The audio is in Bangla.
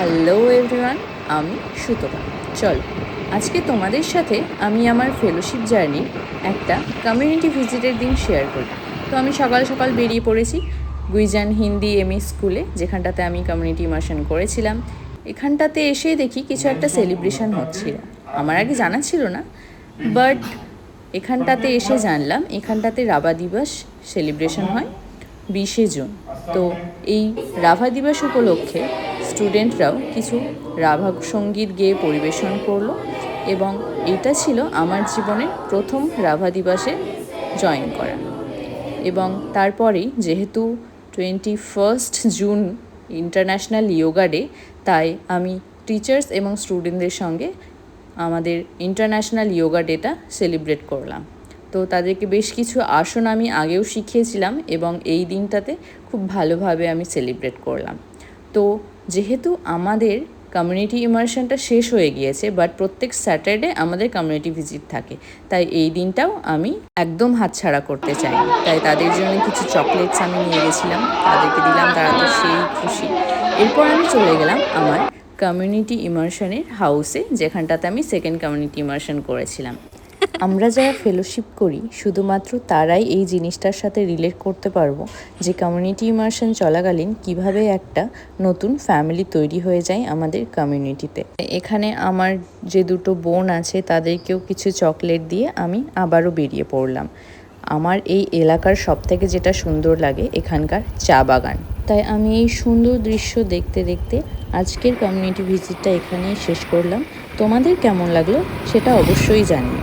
হ্যালো এভরিওয়ান, আমি সুতপা। চল আজকে তোমাদের সাথে আমি আমার ফেলোশিপ জার্নির একটা কমিউনিটি ভিজিটের দিন শেয়ার করি। তো আমি সকাল সকাল বেরিয়ে পড়েছি গুইজান হিন্দি এমএ স্কুলে, যেখানটাতে আমি কমিউনিটি ইমার্শন করেছিলাম। এখানটাতে এসে দেখি কিছু একটা সেলিব্রেশন হচ্ছিল, আমার আগে জানা ছিল না, বাট এখানটাতে এসে জানলাম এখানটাতে রাভা দিবস সেলিব্রেশন হয় 20শে জুন। তো এই রাভা দিবস উপলক্ষে স্টুডেন্টরাও কিছু রাভা সঙ্গীত গেয়ে পরিবেশন করলো, এবং এটা ছিল আমার জীবনের প্রথম রাভা দিবসে জয়েন করা। এবং তারপরেই যেহেতু 21 জুন ইন্টারন্যাশনাল যোগা ডে, তাই আমি টিচার্স এবং স্টুডেন্টদের সঙ্গে আমাদের ইন্টারন্যাশনাল যোগা ডেটা সেলিব্রেট করলাম। তো তাদেরকে বেশ কিছু আসন আমি আগেও শিখিয়েছিলাম এবং এই দিনটাতে খুব ভালোভাবে আমি সেলিব্রেট করলাম। তো যেহেতু আমাদের কমিউনিটি ইমার্শনটা শেষ হয়ে গিয়েছে, বাট প্রত্যেক স্যাটারডে আমাদের কমিউনিটি ভিজিট থাকে, তাই এই দিনটাও আমি একদম হাতছাড়া করতে চাই। তাই তাদের জন্য কিছু চকলেটস আমি নিয়ে গেছিলাম, তাদেরকে দিলাম, তারা তো সেই খুশি। এরপর আমি চলে গেলাম আমার কমিউনিটি ইমার্শনের হাউসে, যেখানটাতে আমি সেকেন্ড কমিউনিটি ইমার্শন করেছিলাম। আমরা যারা ফেলোশিপ করি শুধুমাত্র তারাই এই জিনিসটার সাথে রিলেট করতে পারবো যে কমিউনিটি ইমার্শন চলাকালীন কিভাবে একটা নতুন ফ্যামিলি তৈরি হয়ে যায় আমাদের কমিউনিটিতে। এখানে আমার যে দুটো বোন আছে তাদেরকেও কিছু চকলেট দিয়ে আমি আবারও বেরিয়ে পড়লাম। আমার এই এলাকার সবথেকে যেটা সুন্দর লাগে এখানকার চা বাগান, তাই আমি এই সুন্দর দৃশ্য দেখতে দেখতে আজকের কমিউনিটি ভিজিটটা এখানেই শেষ করলাম। তোমাদের কেমন লাগলো সেটা অবশ্যই জানিও।